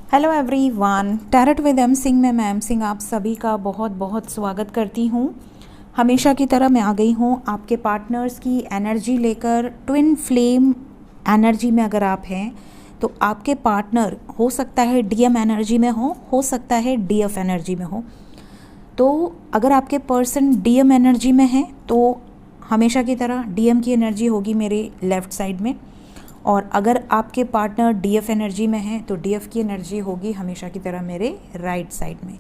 Hello everyone, tarot with M Singh में मैं M Singh आप सभी का बहुत बहुत स्वागत करती हूँ। हमेशा की तरह मैं आ गई हूँ आपके पार्टनर्स की एनर्जी लेकर। ट्विन फ्लेम एनर्जी में अगर आप हैं तो आपके पार्टनर हो सकता है डीएम एनर्जी में हो सकता है डीएफ एनर्जी में हो। तो अगर आपके पर्सन डीएम एनर्जी में है तो हमेशा की तरह डीएम की एनर्जी होगी मेरे लेफ़्ट साइड में, और अगर आपके पार्टनर डीएफ एनर्जी में है तो डीएफ की एनर्जी होगी हमेशा की तरह मेरे राइट साइड में।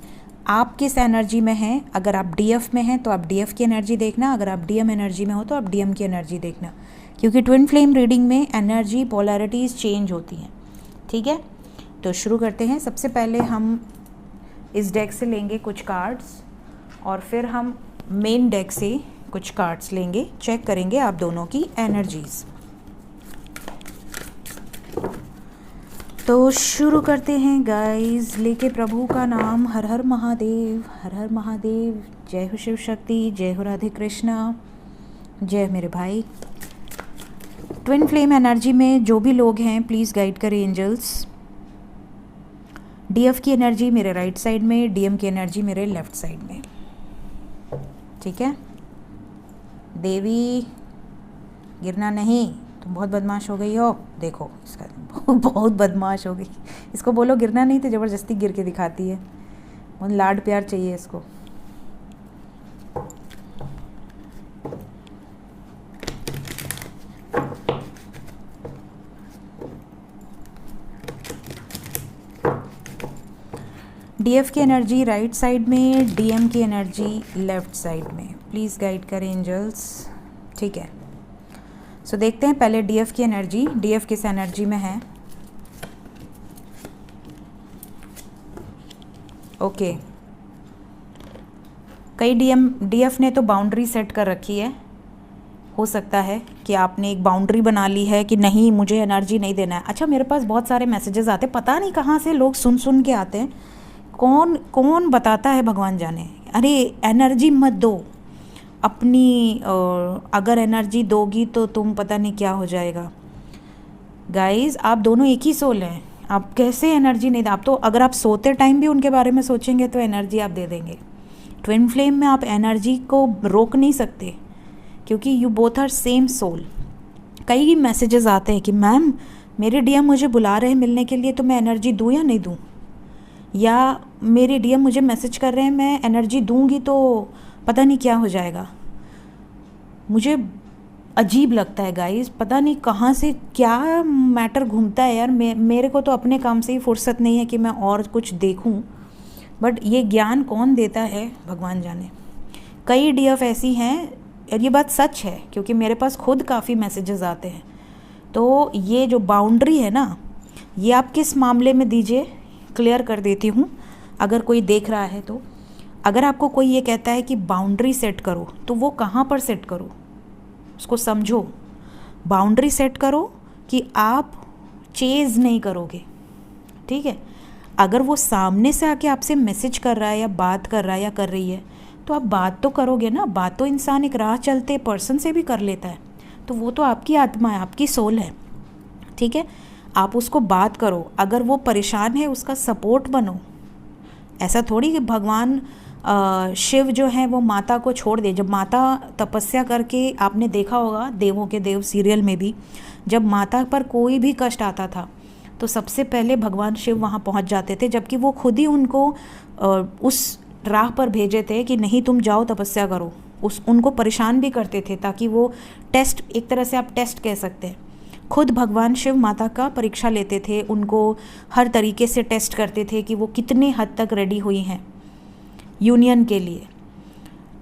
आप किस एनर्जी में हैं? अगर आप डीएफ में हैं तो आप डीएफ की एनर्जी देखना, अगर आप डीएम एनर्जी में हो तो आप डीएम की एनर्जी देखना, क्योंकि ट्विन फ्लेम रीडिंग में एनर्जी पोलैरिटीज़ चेंज होती हैं। ठीक है, तो शुरू करते हैं। सबसे पहले हम इस डेक से लेंगे कुछ कार्ड्स और फिर हम मेन डेक से कुछ कार्ड्स लेंगे, चेक करेंगे आप दोनों की एनर्जीज़। तो शुरू करते हैं गाइस, लेके प्रभु का नाम। हर हर महादेव, हर हर महादेव। जय हो शिव शक्ति, जय हो राधे कृष्णा, जय मेरे भाई। ट्विन फ्लेम एनर्जी में जो भी लोग हैं प्लीज़ गाइड करें एंजल्स। डीएफ की एनर्जी मेरे राइट साइड में, डीएम की एनर्जी मेरे लेफ्ट साइड में। ठीक है देवी, गिरना नहीं, तुम बहुत बदमाश हो गई हो। देखो इसका बहुत बदमाश हो गई। इसको बोलो गिरना नहीं तो ज़बरदस्ती गिर के दिखाती है। बहुत लाड प्यार चाहिए इसको। डीएफ की एनर्जी राइट साइड में, डीएम की एनर्जी लेफ्ट साइड में। प्लीज़ गाइड करें एंजल्स। ठीक है, सो देखते हैं पहले डीएफ की एनर्जी। डीएफ किस एनर्जी में है? ओके, कई डीएफ ने तो बाउंड्री सेट कर रखी है। हो सकता है कि आपने एक बाउंड्री बना ली है कि नहीं मुझे एनर्जी नहीं देना है। अच्छा, मेरे पास बहुत सारे मैसेजेस आते हैं, पता नहीं कहाँ से लोग सुन के आते हैं। कौन कौन बताता है भगवान जाने। अरे एनर्जी मत दो अपनी, अगर एनर्जी दोगी तो तुम पता नहीं क्या हो जाएगा। गाइस आप दोनों एक ही सोल हैं, आप कैसे एनर्जी नहीं दे। आप तो अगर आप सोते टाइम भी उनके बारे में सोचेंगे तो एनर्जी आप दे देंगे। ट्विन फ्लेम में आप एनर्जी को रोक नहीं सकते क्योंकि you both are same soul. कई मैसेजेस आते हैं कि मैम मेरे डीएम मुझे बुला रहे हैं मिलने के लिए, तो मैं एनर्जी दूँ या नहीं दूँ, या मेरे डीएम मुझे मैसेज कर रहे हैं मैं एनर्जी दूँगी तो पता नहीं क्या हो जाएगा। मुझे अजीब लगता है गाइस, पता नहीं कहाँ से क्या मैटर घूमता है यार। मेरे को तो अपने काम से ही फुर्सत नहीं है कि मैं और कुछ देखूं, बट ये ज्ञान कौन देता है भगवान जाने। कई डीएफ ऐसी हैं, और ये बात सच है क्योंकि मेरे पास खुद काफ़ी मैसेजेस आते हैं। तो ये जो बाउंड्री है ना, ये आप किस मामले में दीजिए, क्लियर कर देती हूँ अगर कोई देख रहा है तो। अगर आपको कोई ये कहता है कि बाउंड्री सेट करो तो वो कहाँ पर सेट करो, उसको समझो। बाउंड्री सेट करो कि आप चेज़ नहीं करोगे। ठीक है, अगर वो सामने से आके आपसे मैसेज कर रहा है या बात कर रहा है या कर रही है तो आप बात तो करोगे ना। बात तो इंसान एक राह चलते पर्सन से भी कर लेता है, तो वो तो आपकी आत्मा है, आपकी सोल है। ठीक है, आप उसको बात करो। अगर वो परेशान है उसका सपोर्ट बनो। ऐसा थोड़ी कि भगवान शिव जो है वो माता को छोड़ दे। जब माता तपस्या करके, आपने देखा होगा देवों के देव सीरियल में भी, जब माता पर कोई भी कष्ट आता था तो सबसे पहले भगवान शिव वहाँ पहुँच जाते थे, जबकि वो खुद ही उनको उस राह पर भेजे थे कि नहीं तुम जाओ तपस्या करो। उनको परेशान भी करते थे ताकि वो टेस्ट, एक तरह से आप टेस्ट कह सकते हैं। खुद भगवान शिव माता का परीक्षा लेते थे, उनको हर तरीके से टेस्ट करते थे कि वो कितने हद तक रेडी हुई हैं यूनियन के लिए।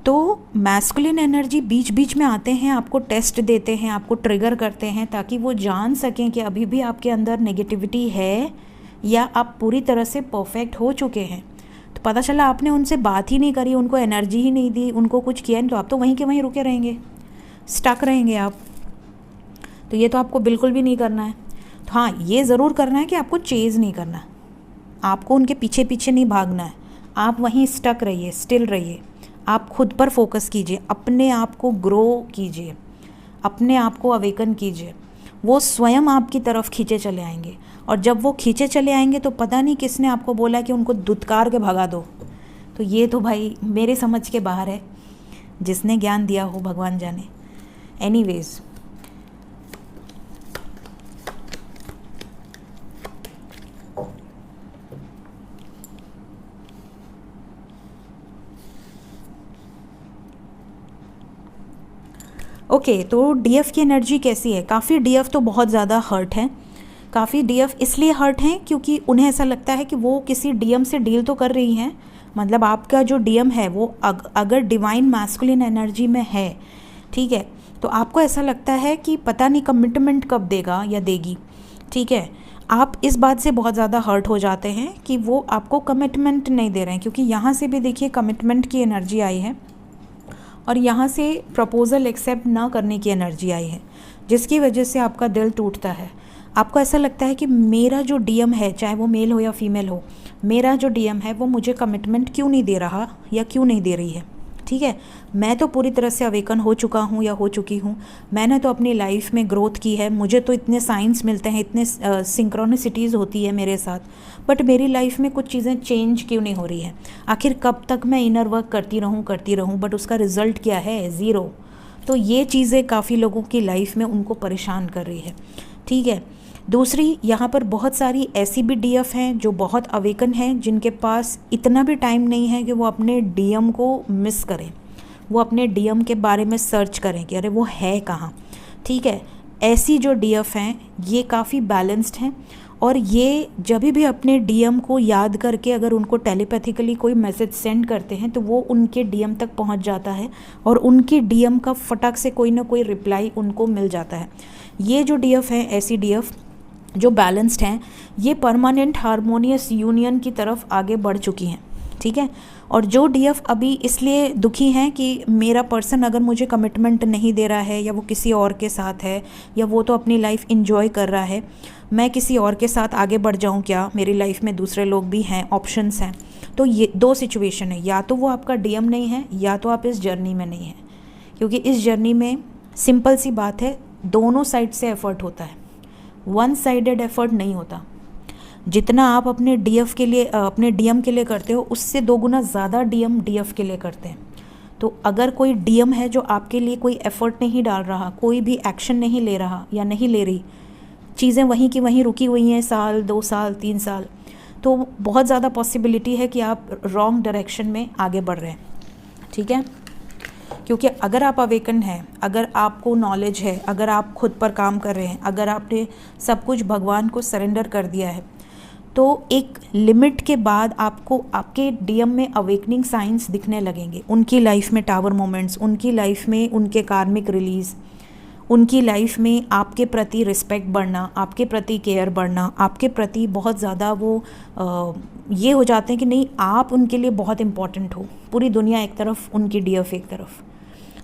तो मैस्कुलिन एनर्जी बीच बीच में आते हैं, आपको टेस्ट देते हैं, आपको ट्रिगर करते हैं ताकि वो जान सकें कि अभी भी आपके अंदर नेगेटिविटी है या आप पूरी तरह से परफेक्ट हो चुके हैं। तो पता चला आपने उनसे बात ही नहीं करी, उनको एनर्जी ही नहीं दी, उनको कुछ किया नहीं, तो आप तो वहीं के वहीं रुके रहेंगे, स्टक रहेंगे आप। तो ये तो आपको बिल्कुल भी नहीं करना है। तो हाँ, ये ज़रूर करना है कि आपको चेज़ नहीं करना, आपको उनके पीछे पीछे नहीं भागना है। आप वहीं स्टक रहिए, स्टिल रहिए। आप खुद पर फोकस कीजिए, अपने आप को ग्रो कीजिए, अपने आप को अवेकन कीजिए। वो स्वयं आपकी तरफ खींचे चले आएंगे। और जब वो खींचे चले आएंगे तो पता नहीं किसने आपको बोला कि उनको धुतकार के भगा दो। तो ये तो भाई मेरे समझ के बाहर है, जिसने ज्ञान दिया हो भगवान जाने। एनीवेज, ओके तो डीएफ की एनर्जी कैसी है? काफ़ी डीएफ तो बहुत ज़्यादा हर्ट हैं। काफ़ी डीएफ इसलिए हर्ट हैं क्योंकि उन्हें ऐसा लगता है कि वो किसी डीएम से डील तो कर रही हैं, मतलब आपका जो डीएम है वो अगर डिवाइन मैस्कुलिन एनर्जी में है, ठीक है, तो आपको ऐसा लगता है कि पता नहीं कमिटमेंट कब देगा या देगी, ठीक है। आप इस बात से बहुत ज़्यादा हर्ट हो जाते हैं कि वो आपको कमिटमेंट नहीं दे रहे हैं, क्योंकि यहाँ से भी देखिए कमिटमेंट की एनर्जी आई है और यहाँ से प्रपोज़ल एक्सेप्ट ना करने की एनर्जी आई है, जिसकी वजह से आपका दिल टूटता है। आपको ऐसा लगता है कि मेरा जो डीएम है, चाहे वो मेल हो या फीमेल हो, मेरा जो डीएम है वो मुझे कमिटमेंट क्यों नहीं दे रहा या क्यों नहीं दे रही है, ठीक है। मैं तो पूरी तरह से अवेकन हो चुका हूँ या हो चुकी हूँ, मैंने तो अपनी लाइफ में ग्रोथ की है, मुझे तो इतने साइंस मिलते हैं, इतने सिंक्रोनिसिटीज़ होती है मेरे साथ, बट मेरी लाइफ में कुछ चीज़ें चेंज क्यों नहीं हो रही है? आखिर कब तक मैं इनर वर्क करती रहूँ बट उसका रिज़ल्ट क्या है? ज़ीरो। तो ये चीज़ें काफ़ी लोगों की लाइफ में उनको परेशान कर रही है, ठीक है। दूसरी, यहाँ पर बहुत सारी ऐसी भी डीएफ हैं जो बहुत अवेकन हैं, जिनके पास इतना भी टाइम नहीं है कि वो अपने डीएम को मिस करें, वो अपने डीएम के बारे में सर्च करें कि अरे वो है कहाँ, ठीक है। ऐसी जो डीएफ हैं ये काफ़ी बैलेंस्ड हैं, और ये जब भी अपने डीएम को याद करके अगर उनको टेलीपैथिकली कोई मैसेज सेंड करते हैं तो वो उनके डीएम तक पहुंच जाता है और उनके डीएम का फटाक से कोई ना कोई रिप्लाई उनको मिल जाता है। ये जो डीएफ हैं, ऐसी डीएफ जो बैलेंस्ड हैं, ये परमानेंट हार्मोनियस यूनियन की तरफ आगे बढ़ चुकी हैं, ठीक है। और जो डीएफ अभी इसलिए दुखी हैं कि मेरा पर्सन अगर मुझे कमिटमेंट नहीं दे रहा है, या वो किसी और के साथ है, या वो तो अपनी लाइफ इंजॉय कर रहा है, मैं किसी और के साथ आगे बढ़ जाऊं क्या? मेरी लाइफ में दूसरे लोग भी हैं, ऑप्शंस हैं। तो ये दो सिचुएशन है, या तो वो आपका डीएम नहीं है या तो आप इस जर्नी में नहीं हैं, क्योंकि इस जर्नी में सिंपल सी बात है, दोनों साइड से एफर्ट होता है, वन साइडेड एफर्ट नहीं होता। जितना आप अपने डीएफ के लिए अपने डीएम के लिए करते हो, उससे 2 गुना ज़्यादा डीएम डीएफ के लिए करते हैं। तो अगर कोई डीएम है जो आपके लिए कोई एफ़र्ट नहीं डाल रहा, कोई भी एक्शन नहीं ले रहा या नहीं ले रही, चीज़ें वहीं की वहीं रुकी हुई हैं, साल 2 साल 3 साल, तो बहुत ज़्यादा पॉसिबिलिटी है कि आप रॉन्ग डायरेक्शन में आगे बढ़ रहे हैं, ठीक है। क्योंकि अगर आप अवेकन हैं, अगर आपको नॉलेज है, अगर आप खुद पर काम कर रहे हैं, अगर आपने सब कुछ भगवान को सरेंडर कर दिया है, तो एक लिमिट के बाद आपको आपके डीएम में अवेकनिंग साइंस दिखने लगेंगे। उनकी लाइफ में टावर मोमेंट्स, उनकी लाइफ में उनके कार्मिक रिलीज़, उनकी लाइफ में आपके प्रति रिस्पेक्ट बढ़ना, आपके प्रति केयर बढ़ना, आपके प्रति बहुत ज़्यादा वो ये हो जाते हैं कि नहीं, आप उनके लिए बहुत इम्पॉर्टेंट हो। पूरी दुनिया एक तरफ, उनकी डीएफ एक तरफ,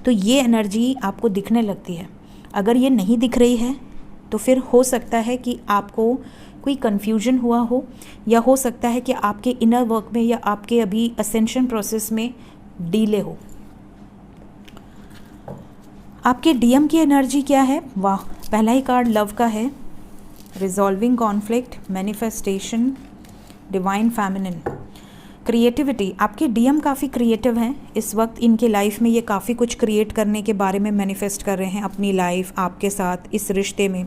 तो ये एनर्जी आपको दिखने लगती है। अगर ये नहीं दिख रही है तो फिर हो सकता है कि आपको कोई कन्फ्यूजन हुआ हो, या हो सकता है कि आपके इनर वर्क में या आपके अभी असेंशन प्रोसेस में डीले हो। आपके डीएम की एनर्जी क्या है? वाह, पहला ही कार्ड लव का है, resolving conflict, manifestation, divine feminine, creativity. आपके डीएम काफ़ी क्रिएटिव हैं इस वक्त, इनके लाइफ में ये काफ़ी कुछ क्रिएट करने के बारे में मैनिफेस्ट कर रहे हैं अपनी लाइफ, आपके साथ, इस रिश्ते में।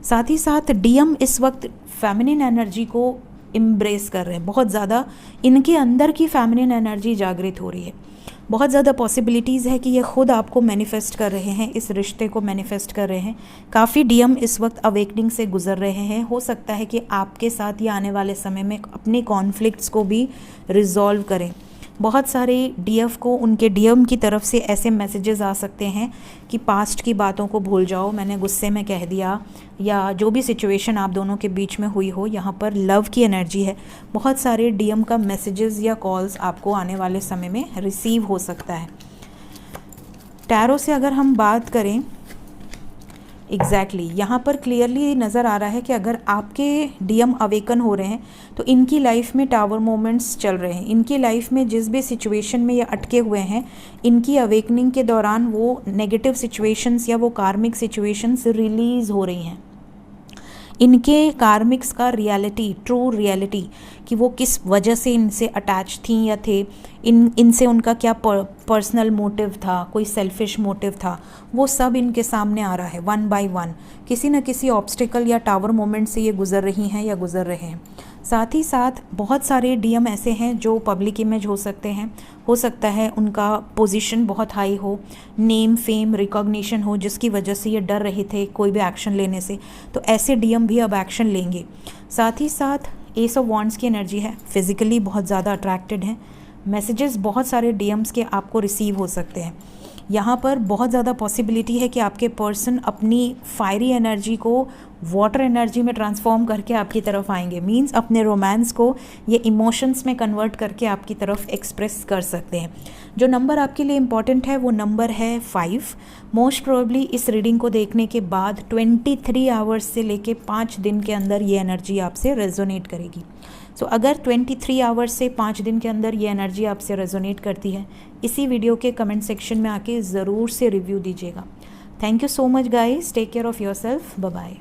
साथ ही साथ डीएम इस वक्त फेमिनिन एनर्जी को एम्ब्रेस कर रहे हैं, बहुत ज़्यादा इनके अंदर की फेमिनिन एनर्जी जागृत हो रही है। बहुत ज़्यादा पॉसिबिलिटीज़ है कि ये खुद आपको मैनिफेस्ट कर रहे हैं, इस रिश्ते को मैनिफेस्ट कर रहे हैं। काफ़ी डीएम इस वक्त अवेकनिंग से गुजर रहे हैं। हो सकता है कि आपके साथ ये आने वाले समय में अपने कॉन्फ्लिक्ट्स को भी रिजॉल्व करें। बहुत सारे डीएफ को उनके डीएम की तरफ से ऐसे मैसेजेस आ सकते हैं कि पास्ट की बातों को भूल जाओ, मैंने गुस्से में कह दिया, या जो भी सिचुएशन आप दोनों के बीच में हुई हो। यहाँ पर लव की एनर्जी है, बहुत सारे डीएम का मैसेजेस या कॉल्स आपको आने वाले समय में रिसीव हो सकता है। टैरो से अगर हम बात करें, एग्जैक्टली यहाँ पर क्लियरली नज़र आ रहा है कि अगर आपके डीएम अवेकन हो रहे हैं तो इनकी लाइफ में टावर मोमेंट्स चल रहे हैं। इनकी लाइफ में जिस भी सिचुएशन में ये अटके हुए हैं, इनकी अवेकनिंग के दौरान वो नेगेटिव सिचुएशंस या वो कार्मिक सिचुएशंस रिलीज़ हो रही हैं। इनके कार्मिक्स का रियलिटी, ट्रू रियलिटी, कि वो किस वजह से इनसे अटैच थी या थे, इनसे उनका क्या पर्सनल मोटिव था, कोई सेल्फिश मोटिव था, वो सब इनके सामने आ रहा है वन बाय वन। किसी न किसी ऑब्स्टिकल या टावर मोमेंट से ये गुजर रही हैं या गुजर रहे हैं। साथ ही साथ बहुत सारे डीएम ऐसे हैं जो पब्लिक इमेज हो सकते हैं, हो सकता है उनका पोजीशन बहुत हाई हो, नेम फेम रिकॉग्निशन हो, जिसकी वजह से ये डर रहे थे कोई भी एक्शन लेने से, तो ऐसे डीएम भी अब एक्शन लेंगे। साथ ही साथ एस ऑफ वॉन्ड्स की एनर्जी है, फिजिकली बहुत ज़्यादा अट्रैक्टेड हैं, मैसेजेस बहुत सारे डीएम्स के आपको रिसीव हो सकते हैं। यहाँ पर बहुत ज़्यादा पॉसिबिलिटी है कि आपके पर्सन अपनी फायरी एनर्जी को वाटर एनर्जी में ट्रांसफॉर्म करके आपकी तरफ आएंगे, मींस अपने रोमांस को ये इमोशंस में कन्वर्ट करके आपकी तरफ एक्सप्रेस कर सकते हैं। जो नंबर आपके लिए इम्पॉर्टेंट है वो नंबर है 5। मोस्ट प्रोबेबली इस रीडिंग को देखने के बाद 23 आवर्स से लेके 5 दिन के अंदर ये एनर्जी आपसे रेजोनेट करेगी। सो अगर 23 आवर्स से 5 दिन के अंदर ये एनर्जी आपसे रेजोनेट करती है, इसी वीडियो के कमेंट सेक्शन में आके ज़रूर से रिव्यू दीजिएगा। Thank you so much guys, take care of yourself, bye bye.